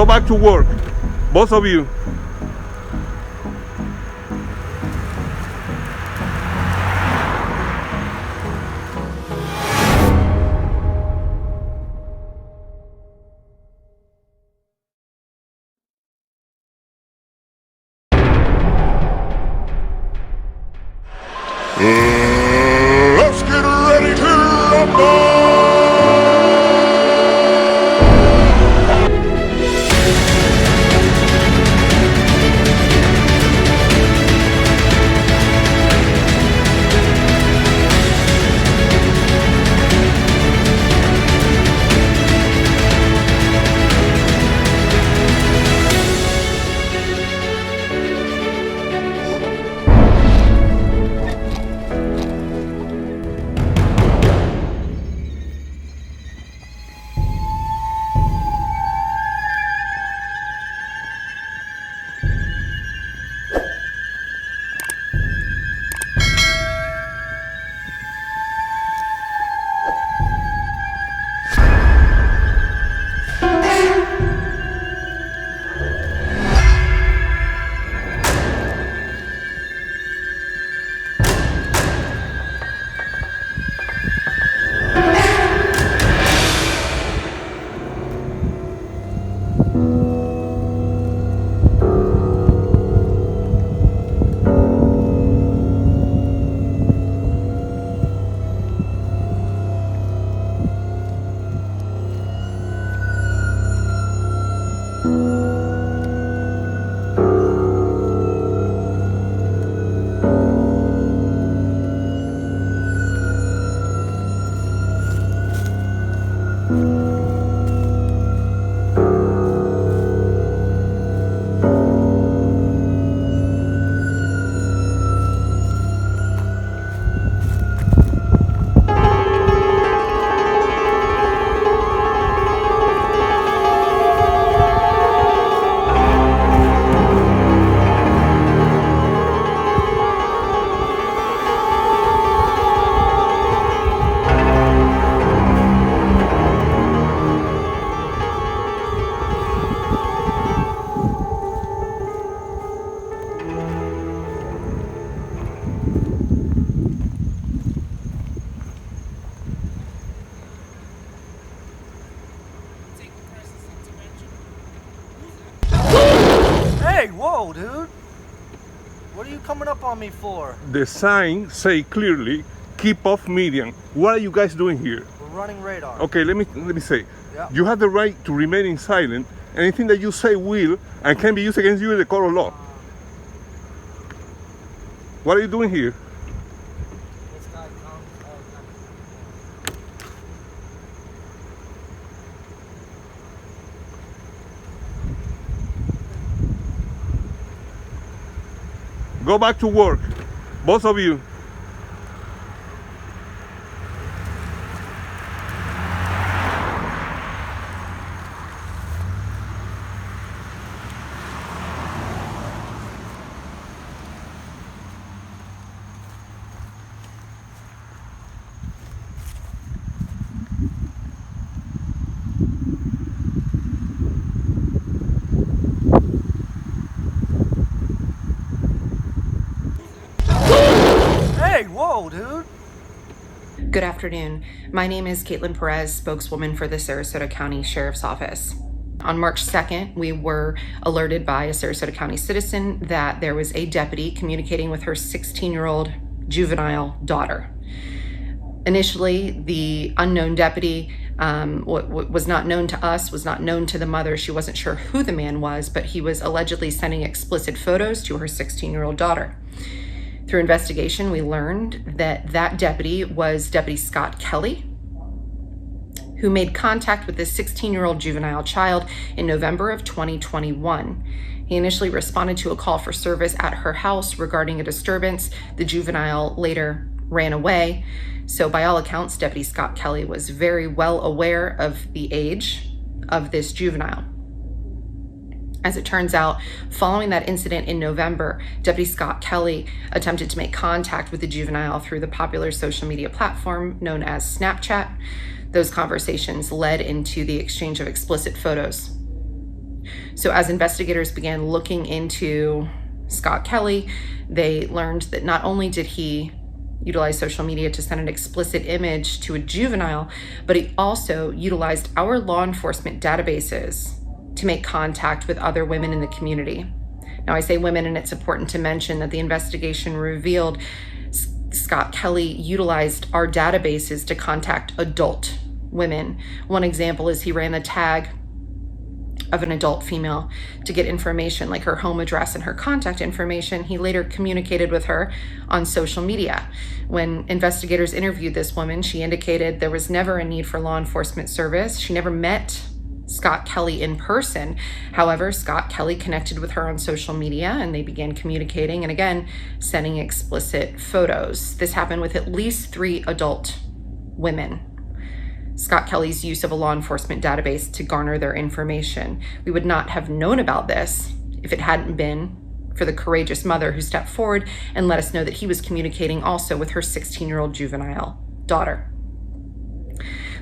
Go back to work, both of you. Let's get ready to rumble! Hey, whoa, dude. What are you coming up on me for? The sign say clearly, keep off median. What are you guys doing here? We're running radar. Okay, let me say. Yeah. You have the right to remain in silent. Anything that you say will and can be used against you in the court of law. What are you doing here? This guy comes all the time. Go back to work, both of you. Hey, whoa, dude. Good afternoon. My name is Caitlin Perez, spokeswoman for the Sarasota County Sheriff's Office. On March 2nd, we were alerted by a Sarasota County citizen that there was a deputy communicating with her 16-year-old juvenile daughter. Initially, the unknown deputy was not known to us, was not known to the mother. She wasn't sure who the man was, but he was allegedly sending explicit photos to her 16-year-old daughter. Through investigation, we learned that that deputy was Deputy Scott Kelly, who made contact with this 16-year-old juvenile child in November of 2021. He initially responded to a call for service at her house regarding a disturbance. The juvenile later ran away. So by all accounts, Deputy Scott Kelly was very well aware of the age of this juvenile. As it turns out, following that incident in November, Deputy Scott Kelly attempted to make contact with the juvenile through the popular social media platform known as Snapchat. Those conversations led into the exchange of explicit photos. So as investigators began looking into Scott Kelly, they learned that not only did he utilize social media to send an explicit image to a juvenile, but he also utilized our law enforcement databases to make contact with other women in the community. Now, I say women, and it's important to mention that the investigation revealed Scott Kelly utilized our databases to contact adult women. One example is he ran the tag of an adult female to get information like her home address and her contact information. He later communicated with her on social media. When investigators interviewed this woman, she indicated there was never a need for law enforcement service. She never met Scott Kelly in person. However, Scott Kelly connected with her on social media and they began communicating and again, sending explicit photos. This happened with at least 3 adult women. Scott Kelly's use of a law enforcement database to garner their information. We would not have known about this if it hadn't been for the courageous mother who stepped forward and let us know that he was communicating also with her 16-year-old juvenile daughter.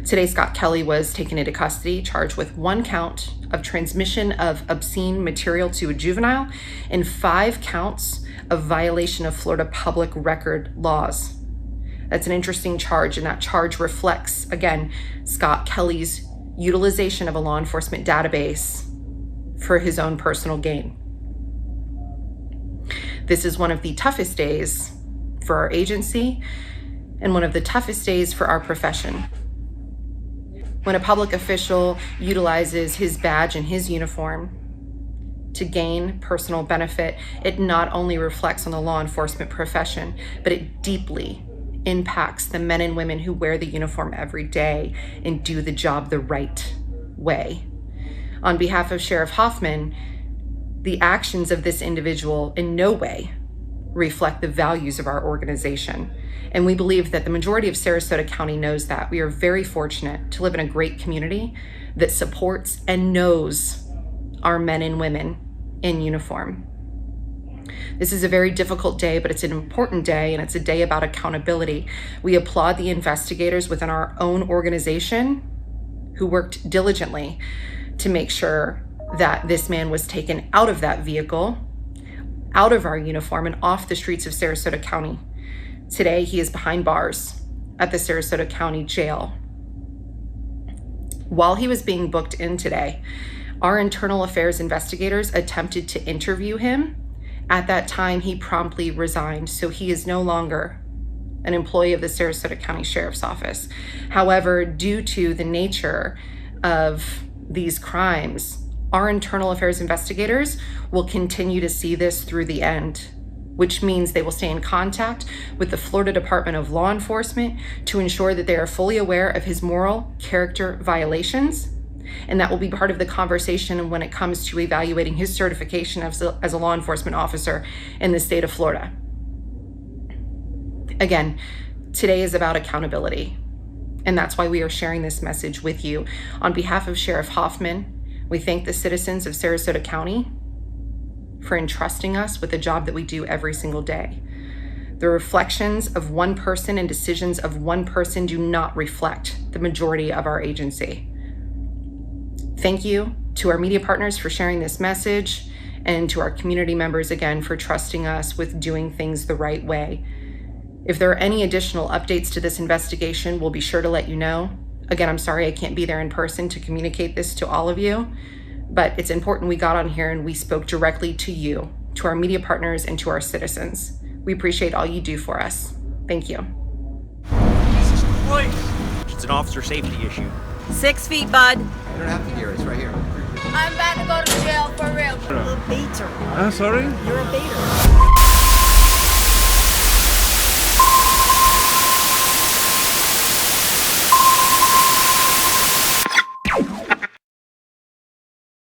Today, Scott Kelly was taken into custody, charged with 1 count of transmission of obscene material to a juvenile and 5 counts of violation of Florida public record laws. That's an interesting charge, and that charge reflects, again, Scott Kelly's utilization of a law enforcement database for his own personal gain. This is one of the toughest days for our agency and one of the toughest days for our profession. When a public official utilizes his badge and his uniform to gain personal benefit, it not only reflects on the law enforcement profession, but it deeply impacts the men and women who wear the uniform every day and do the job the right way. On behalf of Sheriff Hoffman, the actions of this individual in no way reflect the values of our organization. And we believe that the majority of Sarasota County knows that. We are very fortunate to live in a great community that supports and knows our men and women in uniform. This is a very difficult day, but it's an important day, and it's a day about accountability. We applaud the investigators within our own organization who worked diligently to make sure that this man was taken out of that vehicle, out of our uniform, and off the streets of Sarasota County. Today, he is behind bars at the Sarasota County Jail. While he was being booked in today, our internal affairs investigators attempted to interview him. At that time, he promptly resigned, so he is no longer an employee of the Sarasota County Sheriff's Office. However, due to the nature of these crimes, our internal affairs investigators will continue to see this through the end, which means they will stay in contact with the Florida Department of Law Enforcement to ensure that they are fully aware of his moral character violations. And that will be part of the conversation when it comes to evaluating his certification as a law enforcement officer in the state of Florida. Again, today is about accountability, and that's why we are sharing this message with you. On behalf of Sheriff Hoffman, we thank the citizens of Sarasota County for entrusting us with the job that we do every single day. The reflections of one person and decisions of one person do not reflect the majority of our agency. Thank you to our media partners for sharing this message, and to our community members again for trusting us with doing things the right way. If there are any additional updates to this investigation, we'll be sure to let you know. Again, I'm sorry I can't be there in person to communicate this to all of you, but it's important we got on here and we spoke directly to you, to our media partners, and to our citizens. We appreciate all you do for us. Thank you. Jesus Christ! It's an officer safety issue. 6 feet, bud. You don't have to hear it. It's right here. I'm about to go to jail for real. You're a baiter. I'm sorry? You're a baiter.